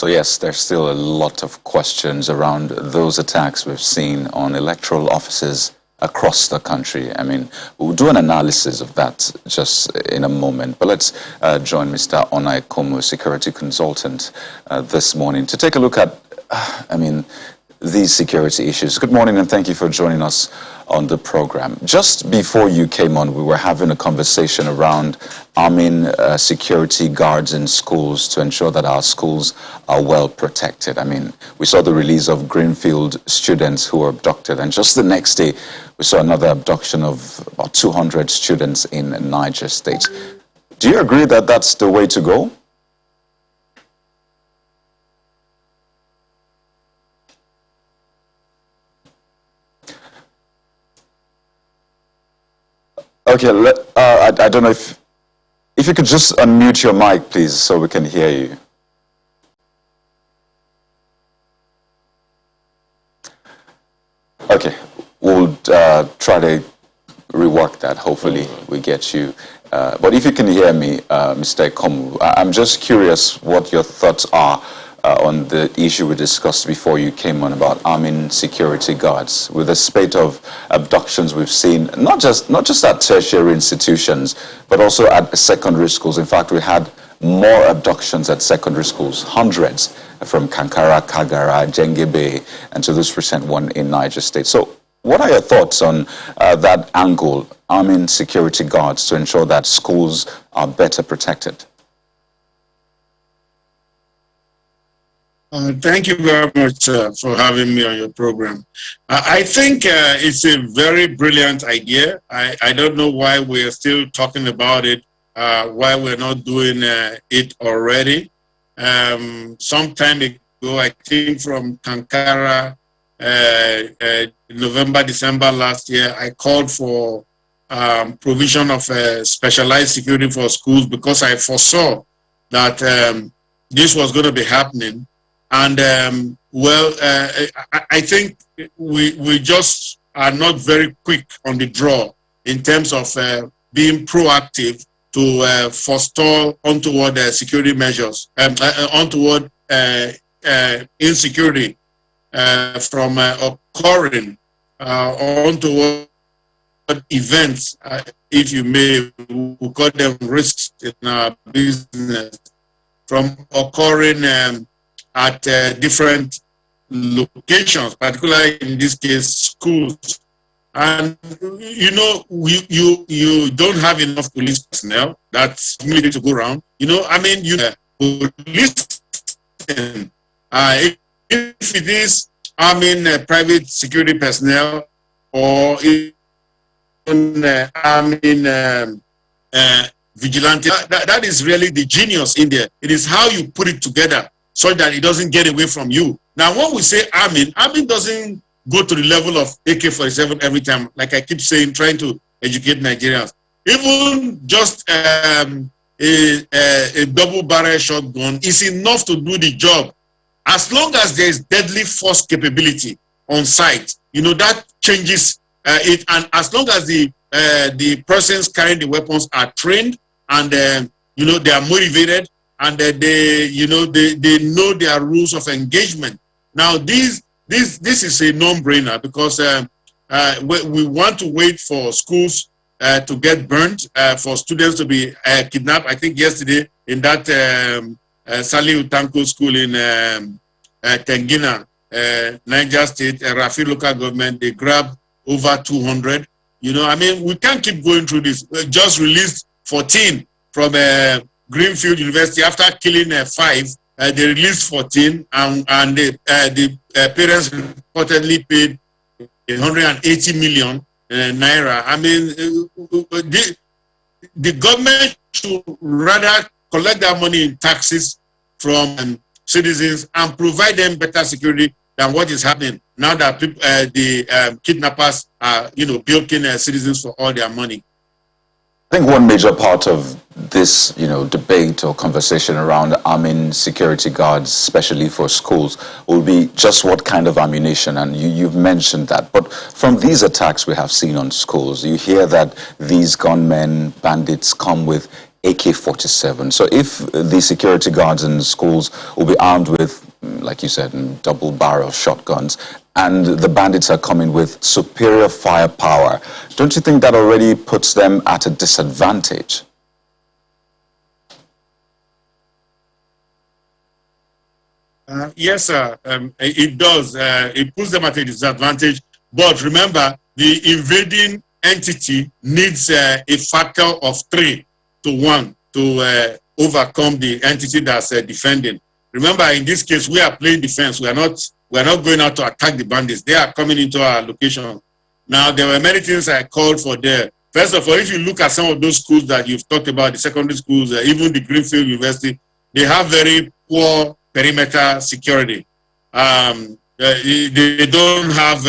So yes, there's still a lot of questions around those attacks we've seen on electoral offices across the country. I mean, we'll do an analysis of that just in a moment. But let's join Mr. Ekhomu, security consultant, this morning to take a look at, these security issues. Good morning and thank you for joining us on the program. Just before you came on, we were having a conversation around arming security guards in schools to ensure that our schools are well protected. I mean, we saw the release of Greenfield students who were abducted, and just the next day, we saw another abduction of about 200 students in Niger State. Do you agree that that's the way to go? Okay, I don't know if you could just unmute your mic, please, so we can hear you. Okay, we'll try to rework that. Hopefully, we get you. But if you can hear me, Mr. Ekhomu, I'm just curious what your thoughts are on the issue we discussed before you came on about arming security guards. With the spate of abductions we've seen, not just at tertiary institutions, but also at secondary schools. In fact, we had more abductions at secondary schools, hundreds, from Kankara, Kagara, Jengebe, and to this recent one in Niger State. So what are your thoughts on that angle, arming security guards to ensure that schools are better protected? Thank you very much for having me on your program. I think it's a very brilliant idea. I don't know why we're still talking about it, why we're not doing it already. Some time ago, I think from Kankara, November, December last year, I called for provision of specialized security for schools because I foresaw that this was going to be happening. And I think we just are not very quick on the draw in terms of being proactive to forestall untoward security measures, untoward insecurity from occurring, untoward events, if you may, we call them risks in our business, from occurring at different locations, particularly in this case, schools. And you know, you don't have enough police personnel. That's needed to go around. You know, I mean, police. If it is, private security personnel, or vigilante. That is really the genius in there. It is how you put it together so that it doesn't get away from you. Now, when we say arming doesn't go to the level of AK-47 every time. Like I keep saying, trying to educate Nigerians. Even just a double-barrel shotgun is enough to do the job. As long as there is deadly force capability on site, you know, that changes it. And as long as the persons carrying the weapons are trained and, you know, they are motivated, and they know their rules of engagement. Now, this is a non-brainer because we want to wait for schools to get burnt, for students to be kidnapped. I think yesterday in that Sali Utanko school in Tengina, Niger State, Rafi local government, they grabbed over 200. You know, I mean, we can't keep going through this. We just released 14 from Greenfield University. After killing 5, they released 14, and the parents reportedly paid 180 million naira. I mean, the government should rather collect that money in taxes from citizens and provide them better security than what is happening now that the kidnappers are, you know, bilking citizens for all their money. I think one major part of this, you know, debate or conversation around arming security guards, especially for schools, will be just what kind of ammunition, and you've mentioned that. But from these attacks we have seen on schools, you hear that these gunmen, bandits come with AK-47. So if the security guards in schools will be armed with, like you said, double-barrel shotguns, and the bandits are coming with superior firepower, don't you think that already puts them at a disadvantage? Yes, sir. It does. It puts them at a disadvantage. But remember, the invading entity needs a factor of 3 to 1 to overcome the entity that's defending. Remember, in this case, we are playing defense. We are not going out to attack the bandits. They are coming into our location. Now, there were many things I called for there. First of all, if you look at some of those schools that you've talked about, the secondary schools, even the Greenfield University, they have very poor perimeter security. They don't have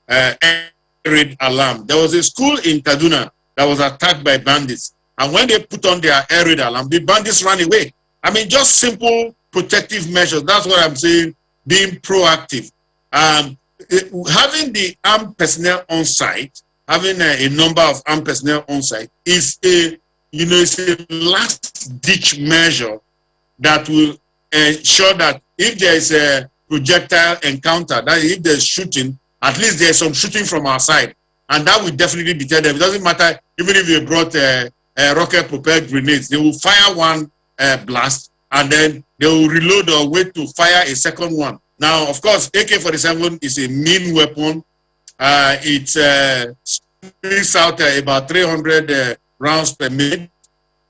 air raid alarm. There was a school in Kaduna that was attacked by bandits. And when they put on their air raid alarm, the bandits ran away. I mean, just simple protective measures. That's what I'm saying, being proactive. Having the armed personnel on site, having a number of armed personnel on site is it's a last ditch measure that will ensure that if there is a projectile encounter, that if there's shooting, at least there's some shooting from our side. And that will definitely deter them. It doesn't matter, even if they brought rocket-propelled grenades, they will fire one blast, and then they will reload or wait to fire a second one. Now, of course, AK-47 is a mean weapon. It spits out about 300 rounds per minute.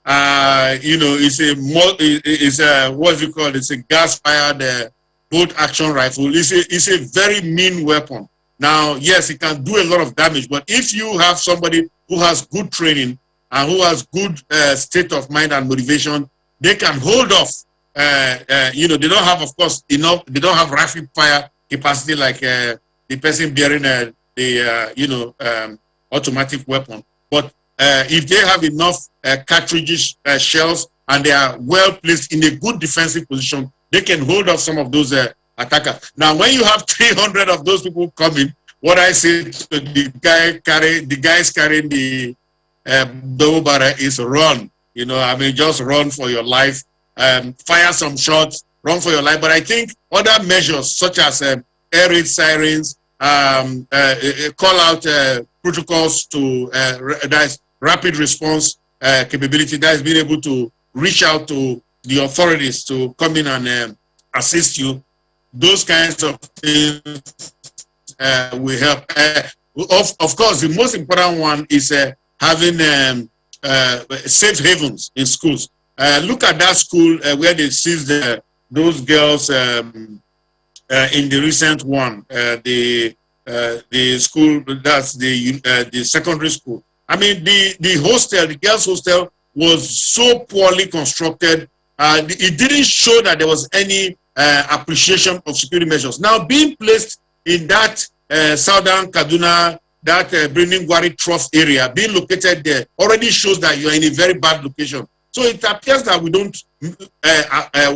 It's a what do you call it? It's a gas-fired bolt action rifle. It's a very mean weapon. Now, yes, it can do a lot of damage, but if you have somebody who has good training and who has good state of mind and motivation, they can hold off. They don't have, of course, enough. They don't have rapid fire capacity like the person bearing automatic weapon. But if they have enough cartridges, shells, and they are well placed in a good defensive position, they can hold off some of those attackers. Now, when you have 300 of those people coming, what I say to the guys carrying the double barrel is run. Just run for your life, fire some shots, run for your life. But I think other measures such as air raid sirens, call out protocols to that's rapid response capability, that is being able to reach out to the authorities to come in and assist you. Those kinds of things will help. Of course, the most important one is having safe havens in schools. Look at that school where they seized those girls in the recent one, the school, that's the secondary school. I mean, the hostel, the girls' hostel, was so poorly constructed. It didn't show that there was any appreciation of security measures. Now, being placed in that southern Kaduna, that Gwari Trough area, being located there already shows that you are in a very bad location. So it appears that we don't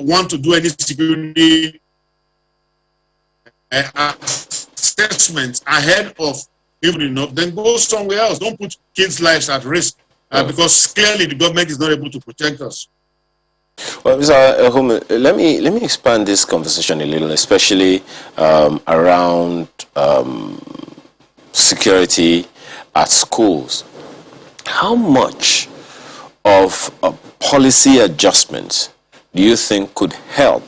want to do any security assessments ahead of even enough, then go somewhere else. Don't put kids' lives at risk because clearly the government is not able to protect us. Well, Mr. Ekhomu, let me expand this conversation a little, especially around security at schools. How much of a policy adjustment do you think could help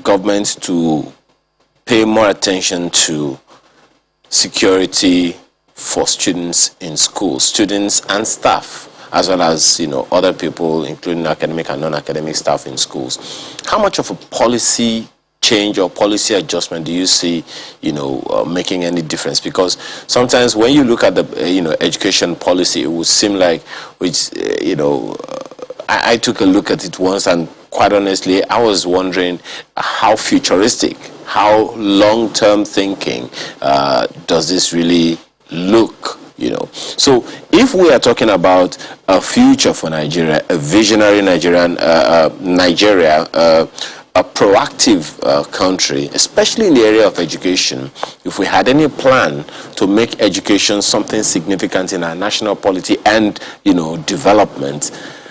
governments to pay more attention to security for students in schools, students and staff, as well as other people, including academic and non-academic staff in schools? How much of a policy change or policy adjustment do you see, making any difference? Because sometimes when you look at the, education policy, it would seem like, I took a look at it once, and quite honestly, I was wondering how futuristic, how long-term thinking does this really look? So if we are talking about a future for Nigeria, a visionary Nigeria, a proactive country, especially in the area of education, if we had any plan to make education something significant in our national polity and development,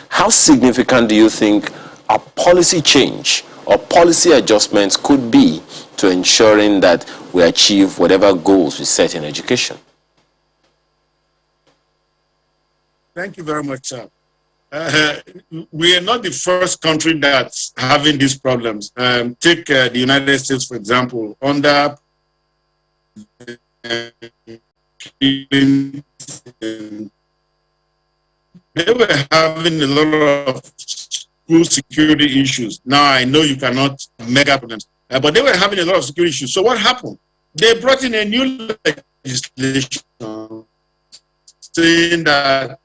How significant do you think a policy change or policy adjustments could be to ensuring that we achieve whatever goals we set in education? Thank you very much, sir. We are not the first country that's having these problems. Take the United States, for example. Under they were having a lot of school security issues. Now, I know you cannot mega problems, but they were having a lot of security issues. So what happened? They brought in a new legislation saying that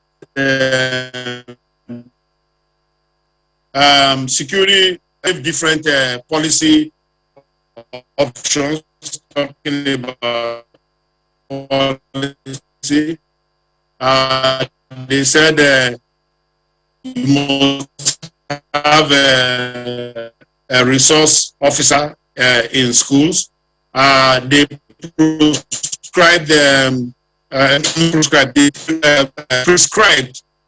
security have different policy options, talking about policy. They said you must have a resource officer in schools. They prescribed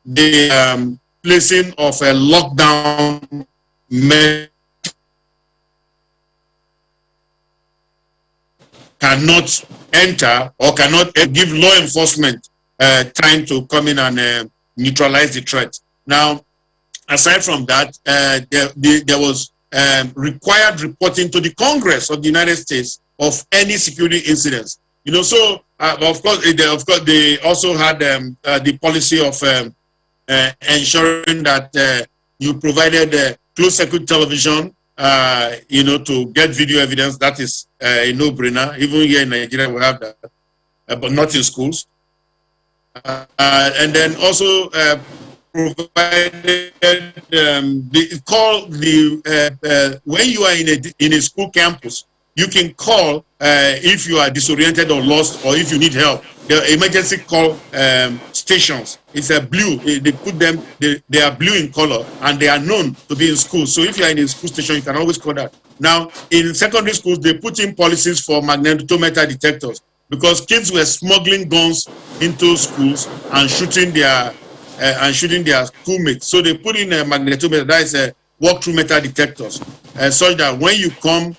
the placing of a lockdown measure. Cannot enter or cannot give law enforcement time to come in and neutralize the threat. Now, aside from that, there was required reporting to the Congress of the United States of any security incidents. You know, so of course, they also had the policy of ensuring that you provided closed circuit television, you know, to get video evidence. That is a no-brainer. Even here in Nigeria, we have that, but not in schools. And then also provided when you are in a school campus, you can call if you are disoriented or lost, or if you need help. There are emergency call stations. It's a blue. They put them. They are blue in color, and they are known to be in school. So if you are in a school station, you can always call that. Now, in secondary schools, they put in policies for magnetometer detectors because kids were smuggling guns into schools and shooting their schoolmates. So they put in a magnetometer, that is a walk-through metal detectors, such that when you come,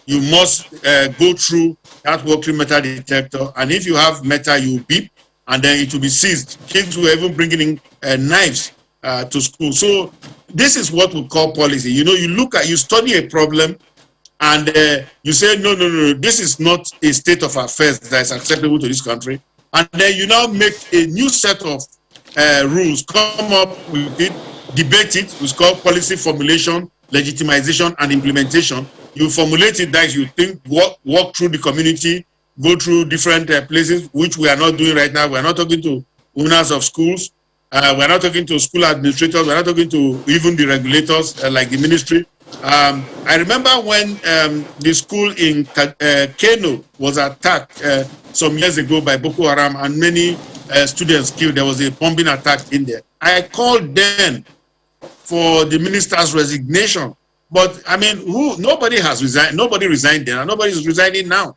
you must go through that walk-through metal detector, and if you have metal, you beep, and then it will be seized. Kids were even bringing in knives to school. So this is what we call policy. You know, you study a problem, and you say, no, this is not a state of affairs that is acceptable to this country. And then you now make a new set of rules, come up with it, debate it, it's called policy formulation, legitimization, and implementation. You formulate it that you think, walk through the community, go through different places, which we are not doing right now. We are not talking to owners of schools. We are not talking to school administrators. We are not talking to even the regulators like the ministry. I remember when the school in Kano was attacked some years ago by Boko Haram, and many students killed. There was a bombing attack in there. I called then for the minister's resignation. But I mean, nobody has resigned. Nobody resigned then, and nobody is resigning now.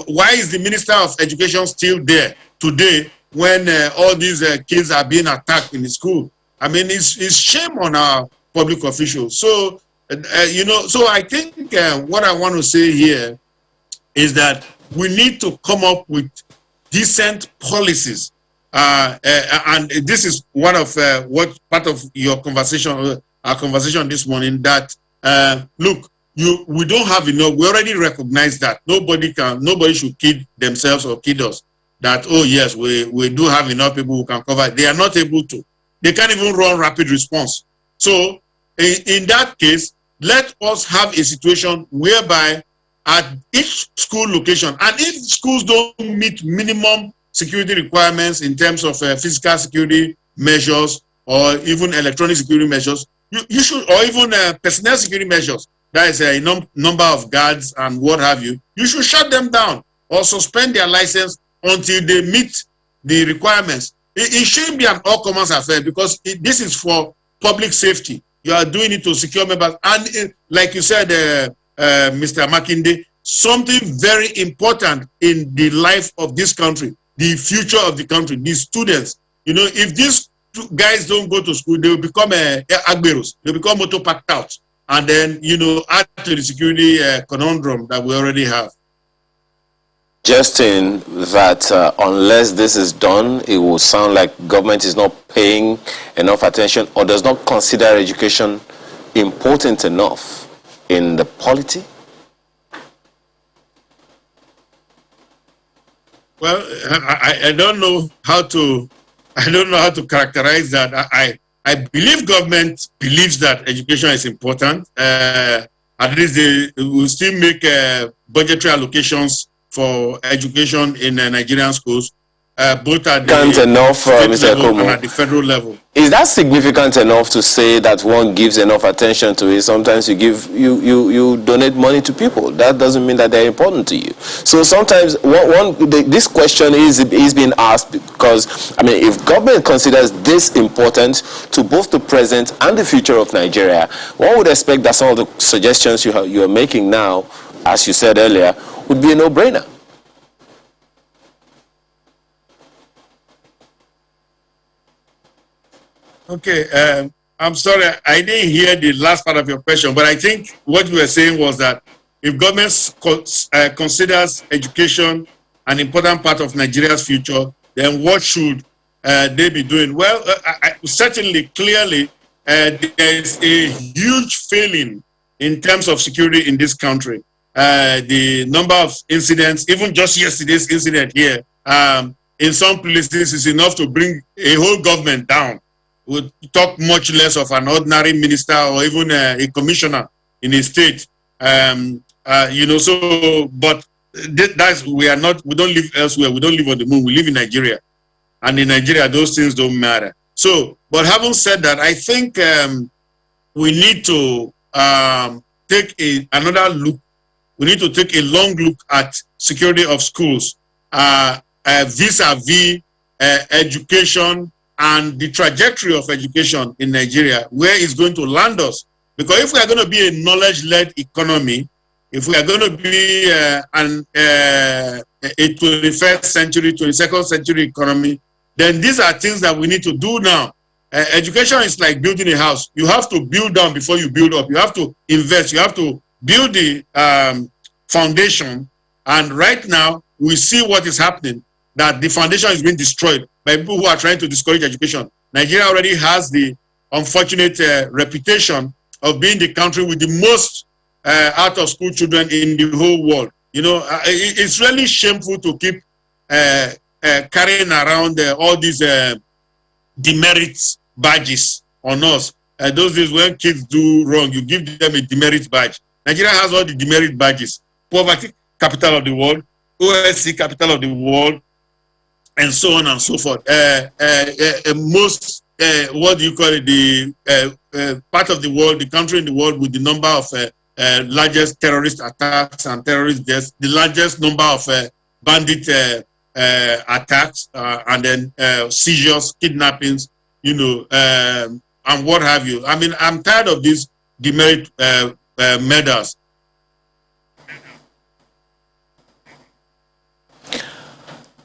Why is the Minister of Education still there today when all these kids are being attacked in the school? I mean, it's shame on our public officials. So, you know, so I think what I want to say here is that we need to come up with decent policies. And this is one of what part of your conversation, our conversation this morning, that look, we don't have enough. We already recognize that nobody should kid themselves or kid us. That, oh yes, we do have enough people who can cover it. They are not able to. They can't even run rapid response. So in that case, let us have a situation whereby at each school location, and if schools don't meet minimum security requirements in terms of physical security measures or even electronic security measures, you should, or even personnel security measures, that is a number of guards and what have you, you should shut them down or suspend their license until they meet the requirements. It shouldn't be an all-comers affair, because this is for public safety. You are doing it to secure members. And like you said, Mr. Makinde, something very important in the life of this country, the future of the country, the students. You know, if this guys don't go to school, they will become agberos. They become motor packed out, and then add to the security conundrum that we already have. Suggesting that unless this is done, it will sound like government is not paying enough attention or does not consider education important enough in the polity? Well, I don't know how to characterize that. I believe government believes that education is important. At least they will still make budgetary allocations for education in Nigerian schools, both at the state level and at the federal level. Is that significant enough to say that one gives enough attention to it? Sometimes you donate money to people. That doesn't mean that they're important to you. So sometimes this question is being asked because, I mean, if government considers this important to both the present and the future of Nigeria, one would expect that some of the suggestions you are making now, as you said earlier, would be a no-brainer. Okay, I'm sorry, I didn't hear the last part of your question, but I think what you were saying was that if government considers education an important part of Nigeria's future, then what should they be doing? Well, certainly, clearly, there is a huge failing in terms of security in this country. The number of incidents, even just yesterday's incident here, in some places is enough to bring a whole government down. We'll talk much less of an ordinary minister or even a commissioner in a state. But we don't live elsewhere. We don't live on the moon. We live in Nigeria. And in Nigeria, those things don't matter. So, but having said that, I think we need to take another look. We need to take a long look at security of schools, vis-a-vis education, and the trajectory of education in Nigeria, where it's going to land us. Because if we are going to be a knowledge-led economy, if we are going to be a 21st century, 22nd century economy, then these are things that we need to do now. Education is like building a house. You have to build down before you build up. You have to invest. You have to build the foundation. And right now, we see what is happening, that the foundation is being destroyed by people who are trying to discourage education. Nigeria already has the unfortunate reputation of being the country with the most out-of-school children in the whole world. It's really shameful to keep carrying around all these demerit badges on us. Those days when kids do wrong, you give them a demerit badge. Nigeria has all the demerit badges. Poverty, capital of the world, OSC, capital of the world, and so on and so forth. The part of the world, the country in the world with the number of largest terrorist attacks and terrorist deaths, the largest number of bandit attacks, and then seizures, kidnappings, and what have you. I mean, I'm tired of these demerit medals.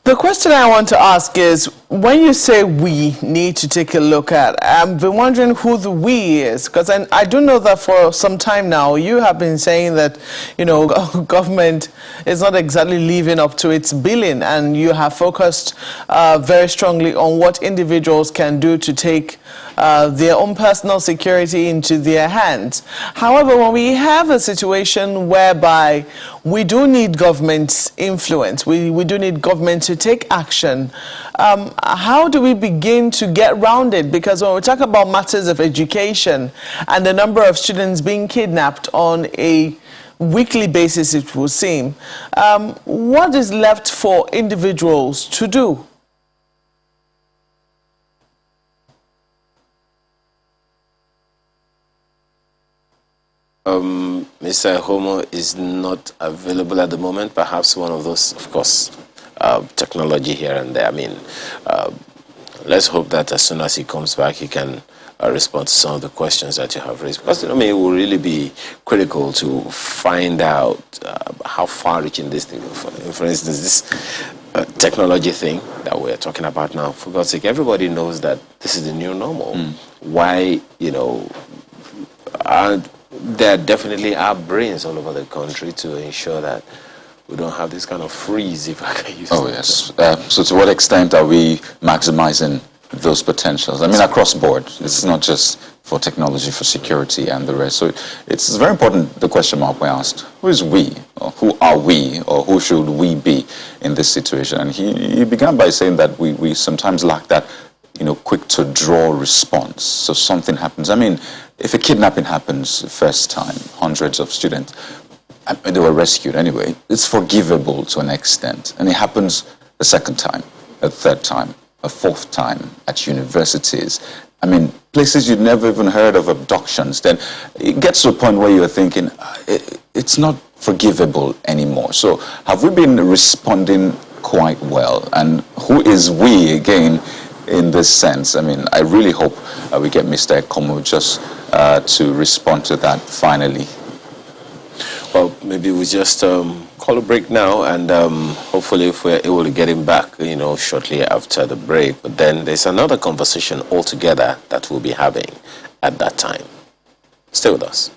The question I want to ask is, when you say we need to take a look at, I've been wondering who the we is, because I do know that for some time now you have been saying that, government is not exactly living up to its billing, and you have focused very strongly on what individuals can do to take their own personal security into their hands. However, when we have a situation whereby we do need government's influence, we do need government to take action, how do we begin to get around it? Because when we talk about matters of education and the number of students being kidnapped on a weekly basis, it will seem, what is left for individuals to do? Mr. Ekhomu is not available at the moment. Perhaps one of those, of course, technology here and there. I mean, let's hope that as soon as he comes back, he can respond to some of the questions that you have raised. Because, it will really be critical to find out how far-reaching this thing is. For instance, technology thing that we're talking about now, for God's sake, everybody knows that this is the new normal. Why, there definitely are brains all over the country to ensure that we don't have this kind of freeze, if I can use Oh, that. yes. So to what extent are we maximizing those potentials? I mean, across board. It's not just for technology, for security and the rest. So it's very important, the question Mark asked, who is we? Or who are we? Or who should we be in this situation? And he began by saying that we sometimes lack that, quick to draw response. So something happens. I mean, if a kidnapping happens the first time, hundreds of students, they were rescued anyway, it's forgivable to an extent. And it happens a second time, a third time, a fourth time at universities. I mean, places you'd never even heard of abductions. Then it gets to a point where you're thinking, it's not forgivable anymore. So have we been responding quite well? And who is we again in this sense? I mean, I really hope we get Mr. Ekhomu just to respond to that finally. Well, maybe we just call a break now, and hopefully if we're able to get him back, shortly after the break. But then there's another conversation altogether that we'll be having at that time. Stay with us.